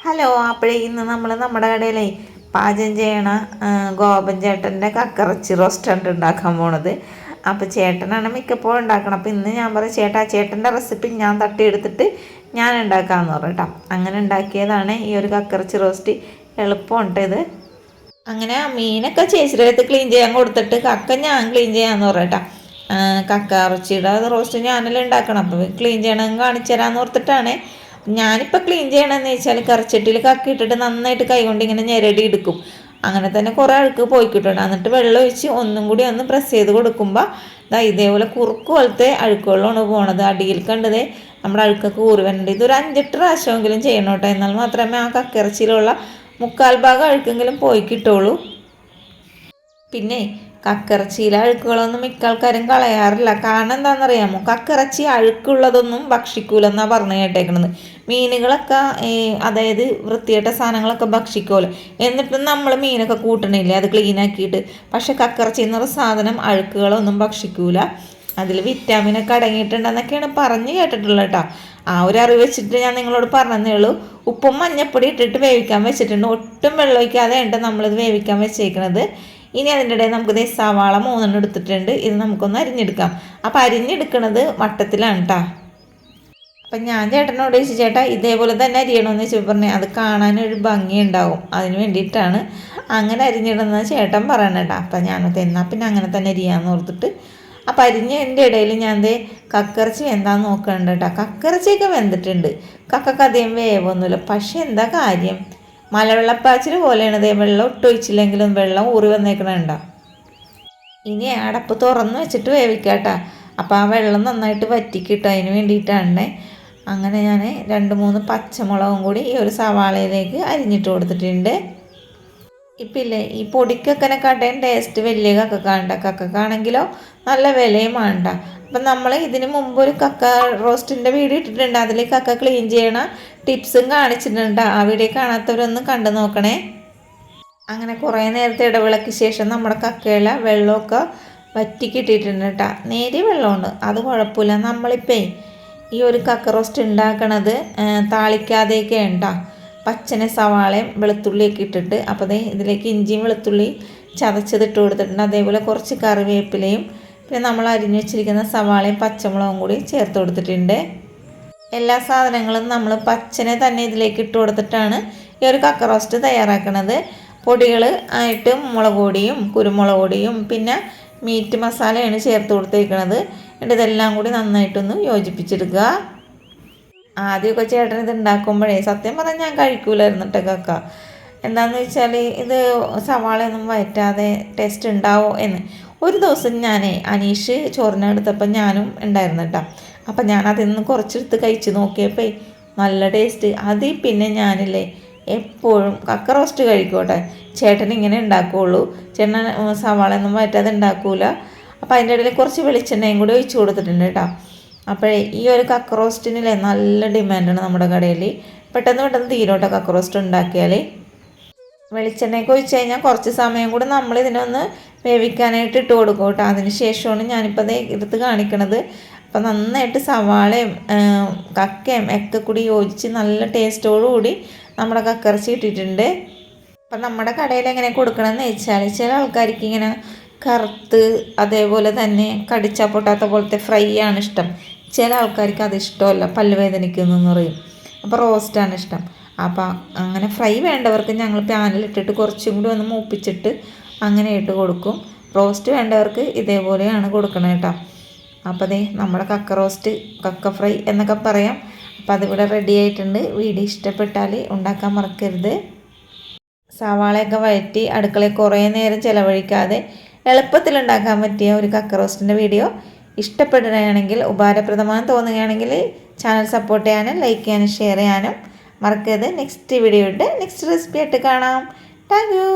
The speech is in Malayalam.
ഹലോ, അപ്പോഴേ ഇന്ന് നമ്മൾ നമ്മുടെ കടയിലെ പാചകം ചെയ്യണ ഗോപൻ ചേട്ടൻ്റെ കക്കറച്ചി റോസ്റ്റാണ് ഉണ്ടാക്കാൻ പോണത്. അപ്പോൾ ചേട്ടനാണ് മിക്കപ്പോഴും ഉണ്ടാക്കണം. അപ്പോൾ ഇന്ന് ഞാൻ പറയും, ചേട്ടൻ്റെ റെസിപ്പി ഞാൻ തട്ടിയെടുത്തിട്ട് ഞാൻ ഉണ്ടാക്കാമെന്ന് പറഞ്ഞു കേട്ടോ. അങ്ങനെ ഉണ്ടാക്കിയതാണ് ഈ ഒരു കക്കറച്ചി റോസ്റ്റ്. എളുപ്പമുണ്ട് ഇത്. അങ്ങനെ മീനൊക്കെ ചേച്ചിയുടെ അടുത്ത് ക്ലീൻ ചെയ്യാൻ കൊടുത്തിട്ട് കക്ക ഞാൻ ക്ലീൻ ചെയ്യാമെന്ന് പറഞ്ഞു കേട്ടോ. കക്കറച്ചിയുടെ റോസ്റ്റ് ഞാനെല്ലാം ഉണ്ടാക്കണം. അപ്പോൾ ക്ലീൻ ചെയ്യണമെങ്കിൽ കാണിച്ചു തരാമെന്ന് ഓർത്തിട്ടാണ്. ഞാനിപ്പോൾ ക്ലീൻ ചെയ്യണമെന്ന് വെച്ചാൽ കറിച്ചട്ടിയിൽ കക്കി ഇട്ടിട്ട് നന്നായിട്ട് കൈകൊണ്ട് ഇങ്ങനെ ഞെരടി എടുക്കും. അങ്ങനെ തന്നെ കുറേ അഴുക്ക് പോയി കിട്ടും. എന്നിട്ട് വെള്ളം ഒഴിച്ച് ഒന്നും കൂടി ഒന്ന് പ്രസ് ചെയ്ത് കൊടുക്കുമ്പോൾ ഇതേപോലെ കുറുക്ക് പോലത്തെ അഴുക്കുകളാണ് പോണത്. അടിയിൽ കണ്ടത് നമ്മുടെ അഴുക്കൊക്കെ ഊറി വരുന്നുണ്ട്. ഇതൊരു 5-8 പ്രാവശ്യമെങ്കിലും ചെയ്യണം കേട്ടോ. എന്നാൽ മാത്രമേ ആ കക്കിറച്ചിയിലുള്ള 1/4 ഭാഗം അഴുക്കെങ്കിലും പോയി കിട്ടുള്ളൂ. പിന്നെ കക്കിറച്ചിയിലെ അഴുക്കുകളൊന്നും മിക്ക ആൾക്കാരും കളയാറില്ല. കാരണം എന്താണെന്നറിയാമോ? കക്കിറച്ചി അഴുക്കുള്ളതൊന്നും ഭക്ഷിക്കൂലെന്നാണ് പറഞ്ഞു കേട്ടേക്കണത്. മീനുകളൊക്കെ അതായത് വൃത്തികെട്ട സാധനങ്ങളൊക്കെ ഭക്ഷിക്കുമല്ലോ. എന്നിട്ടും നമ്മൾ മീനൊക്കെ കൂട്ടണില്ലേ അത് ക്ലീനാക്കിയിട്ട്. പക്ഷെ കക്കിറച്ചി എന്നൊരു സാധനം അഴുക്കുകളൊന്നും ഭക്ഷിക്കൂല. അതിൽ വിറ്റാമിനൊക്കെ അടങ്ങിയിട്ടുണ്ടെന്നൊക്കെയാണ് പറഞ്ഞു കേട്ടിട്ടുള്ളത് കേട്ടോ. ആ ഒരു അറിവ് വെച്ചിട്ട് ഞാൻ നിങ്ങളോട് പറഞ്ഞതേ ഉള്ളൂ. ഉപ്പും മഞ്ഞപ്പൊടി ഇട്ടിട്ട് വേവിക്കാൻ വെച്ചിട്ടുണ്ട്. ഒട്ടും വെള്ളം ഒഴിക്കാതെ ഉണ്ട് നമ്മളിത് വേവിക്കാൻ വെച്ചേക്കണത്. ഇനി അതിൻ്റെ ഇടയിൽ നമുക്ക് സവാള 3 എടുത്തിട്ടുണ്ട്. ഇത് നമുക്കൊന്ന് അരിഞ്ഞെടുക്കാം. അപ്പം അരിഞ്ഞെടുക്കണത് വട്ടത്തിലാണ് കേട്ടോ. അപ്പം ഞാൻ ചേട്ടനോട് ചോദിച്ചു, ചേട്ടാ ഇതേപോലെ തന്നെ അരിയണമെന്ന് വെച്ചാൽ പറഞ്ഞേ അത് കാണാനൊരു ഭംഗി ഉണ്ടാവും, അതിന് വേണ്ടിയിട്ടാണ് അങ്ങനെ അരിഞ്ഞിടുന്നത് ചേട്ടൻ പറയണേട്ടാ. അപ്പം ഞാനത് എന്നാൽ പിന്നെ അങ്ങനെ തന്നെ അരിയാന്ന് ഓർത്തിട്ട് അപ്പം അരിഞ്ഞതിൻ്റെ ഇടയിൽ ഞാൻ കക്കിറച്ചി എന്താന്ന് നോക്കണ്ട കേട്ടോ. കക്കിറച്ചിയൊക്കെ വെന്തിട്ടുണ്ട്. കക്കക്ക് അധികം വേവൊന്നുമില്ല. പക്ഷെ എന്താ കാര്യം, മലവെള്ളപ്പാച്ചിൽ പോലെയാണ്. വെള്ളം ഇട്ടൊഴിച്ചില്ലെങ്കിലും വെള്ളം ഊറി വന്നേക്കണുണ്ടോ. ഇനി അടപ്പ് തുറന്ന് വെച്ചിട്ട് വേവിക്കാട്ടോ. അപ്പോൾ ആ വെള്ളം നന്നായിട്ട് വറ്റിക്കിട്ടും. അതിന് വേണ്ടിയിട്ടാണ്. അങ്ങനെ ഞാൻ 2-3 പച്ചമുളകും കൂടി ഈ ഒരു സവാളയിലേക്ക് അരിഞ്ഞിട്ട് കൊടുത്തിട്ടുണ്ട്. ഇപ്പം ഇല്ലേ ഈ പൊടിക്കക്കനെക്കാട്ടേയും ടേസ്റ്റ് വലിയ കക്കക്കാണ്ട. കക്കക്കാണെങ്കിലോ നല്ല വിലയും വേണ്ട. അപ്പം നമ്മൾ ഇതിന് മുമ്പ് ഒരു കക്ക റോസ്റ്റിൻ്റെ വീഡിയോ ഇട്ടിട്ടുണ്ട്. അതിൽ കക്ക ക്ലീൻ ചെയ്യണ ടിപ്സും കാണിച്ചിട്ടുണ്ട്. ആ വീഡിയോ കാണാത്തവരൊന്ന് കണ്ടു നോക്കണേ. അങ്ങനെ കുറേ നേരത്തെ ഇടവേളയ്ക്ക് ശേഷം നമ്മുടെ കക്കയില വെള്ളമൊക്കെ വറ്റി കിട്ടിയിട്ടുണ്ട് കേട്ടോ. നേരിയ വെള്ളമുണ്ട്, അത് കുഴപ്പമില്ല. നമ്മളിപ്പോൾ ഈ ഒരു കക്ക റോസ്റ്റ് ഉണ്ടാക്കണത് താളിക്കാതെയൊക്കെ ഉണ്ടാ. പച്ചനെ സവാളയും വെളുത്തുള്ളിയൊക്കെ ഇട്ടിട്ട് അപ്പോൾ ഇതിലേക്ക് ഇഞ്ചിയും വെളുത്തുള്ളി ചതച്ചതിട്ട് കൊടുത്തിട്ടുണ്ട്. അതേപോലെ കുറച്ച് കറിവേപ്പിലയും പിന്നെ നമ്മൾ അരിഞ്ഞു വെച്ചിരിക്കുന്ന സവാളയും പച്ചമുളകും കൂടി ചേർത്ത് കൊടുത്തിട്ടുണ്ട്. എല്ലാ സാധനങ്ങളും നമ്മൾ പച്ചനെ തന്നെ ഇതിലേക്ക് ഇട്ട് കൊടുത്തിട്ടാണ് ഈ ഒരു കക്ക റോസ്റ്റ് തയ്യാറാക്കുന്നത്. പൊടികൾ ആയിട്ട് മുളക് പൊടിയും കുരുമുളക് പൊടിയും പിന്നെ മീറ്റ് മസാലയാണ് ചേർത്ത് കൊടുത്തേക്കുന്നത്. എന്നിട്ട് ഇതെല്ലാം കൂടി നന്നായിട്ടൊന്ന് യോജിപ്പിച്ചെടുക്കുക. ആദ്യമൊക്കെ ചേട്ടൻ ഇത് ഉണ്ടാക്കുമ്പോഴേ സത്യം പറഞ്ഞാൽ ഞാൻ കഴിക്കൂലായിരുന്നു കേട്ടോ കക്ക. എന്താണെന്ന് വെച്ചാൽ ഇത് സവാളയൊന്നും വയറ്റാതെ ടേസ്റ്റ് ഉണ്ടാവോ എന്ന്. ഒരു ദിവസം ഞാൻ അനീഷ് ചോറിനെടുത്തപ്പോൾ ഞാനും ഉണ്ടായിരുന്നു കേട്ടോ. അപ്പം ഞാൻ അതിൽ നിന്ന് കുറച്ചെടുത്ത് കഴിച്ച് നോക്കിയപ്പോൾ നല്ല ടേസ്റ്റ്. അതിൽ പിന്നെ ഞാനില്ലേ എപ്പോഴും കക്ക റോസ്റ്റ് കഴിക്കോട്ടെ. ചേട്ടൻ ഇങ്ങനെ ഉണ്ടാക്കുകയുള്ളൂ. ചേട്ടൻ സവാളയൊന്നും വയറ്റാതെ ഉണ്ടാക്കൂല. അപ്പോൾ അതിൻ്റെ ഇടയിൽ കുറച്ച് വെളിച്ചെണ്ണയും കൂടി ഒഴിച്ച് കൊടുത്തിട്ടുണ്ട് കേട്ടോ. അപ്പോഴേ ഈ ഒരു കക്ക റോസ്റ്റിനില്ലേ നല്ല ഡിമാൻഡാണ് നമ്മുടെ കടയിൽ. പെട്ടെന്ന് തീരോട്ടെ കക്ക റോസ്റ്റ് ഉണ്ടാക്കിയാൽ. വെളിച്ചെണ്ണയൊക്കെ ഒഴിച്ച് കഴിഞ്ഞാൽ കുറച്ച് സമയം കൂടി നമ്മൾ ഇതിനൊന്ന് വേവിക്കാനായിട്ട് ഇട്ട് കൊടുക്കും കേട്ടോ. അതിന് ശേഷമാണ് ഞാനിപ്പോൾ അത് എടുത്ത് കാണിക്കണത്. അപ്പം നന്നായിട്ട് സവാളയും കക്കയും ഒക്കെ കൂടി യോജിച്ച് നല്ല ടേസ്റ്റോടുകൂടി നമ്മുടെ കക്കറച്ചി ഇട്ടിട്ടുണ്ട്. അപ്പം നമ്മുടെ കടയിൽ എങ്ങനെ കൊടുക്കണമെന്ന് വെച്ചാൽ ചില ആൾക്കാർക്ക് ഇങ്ങനെ കറുത്ത് അതേപോലെ തന്നെ കടിച്ചാൽ പൊട്ടാത്ത പോലത്തെ ഫ്രൈ ആണ് ഇഷ്ടം. ചില ആൾക്കാർക്ക് അത് ഇഷ്ടമല്ല, പല്ല് വേദനിക്കുന്നു പറയും. അപ്പോൾ റോസ്റ്റാണ് ഇഷ്ടം. അപ്പോൾ അങ്ങനെ ഫ്രൈ വേണ്ടവർക്ക് ഞങ്ങൾ പാനിലിട്ടിട്ട് കുറച്ചും കൂടി ഒന്ന് മൂപ്പിച്ചിട്ട് അങ്ങനെ ഇട്ട് കൊടുക്കും. റോസ്റ്റ് വേണ്ടവർക്ക് ഇതേപോലെയാണ് കൊടുക്കണം കേട്ടോ. അപ്പോൾ നമ്മുടെ കക്ക റോസ്റ്റ്, കക്ക ഫ്രൈ എന്നൊക്കെ പറയാം. അപ്പോൾ അതിവിടെ റെഡി ആയിട്ടുണ്ട്. വീഡിയോ ഇഷ്ടപ്പെട്ടാൽ ഉണ്ടാക്കാൻ മറക്കരുത്. സവാളയൊക്കെ വഴറ്റി അടുക്കളയിൽ കുറേ നേരം ചിലവഴിക്കാതെ എളുപ്പത്തിൽ ഉണ്ടാക്കാൻ പറ്റിയ ഒരു കക്ക റോസ്റ്റിൻ്റെ വീഡിയോ ഇഷ്ടപ്പെടുകയാണെങ്കിൽ, ഉപകാരപ്രദമാണെന്ന് തോന്നുകയാണെങ്കിൽ ചാനൽ സപ്പോർട്ട് ചെയ്യാനും ലൈക്ക് ചെയ്യാനും ഷെയർ ചെയ്യാനും മറക്കരുത്. നെക്സ്റ്റ് വീഡിയോ ഇട്ട് നെക്സ്റ്റ് റെസിപ്പി ആയിട്ട് കാണാം. Thank you.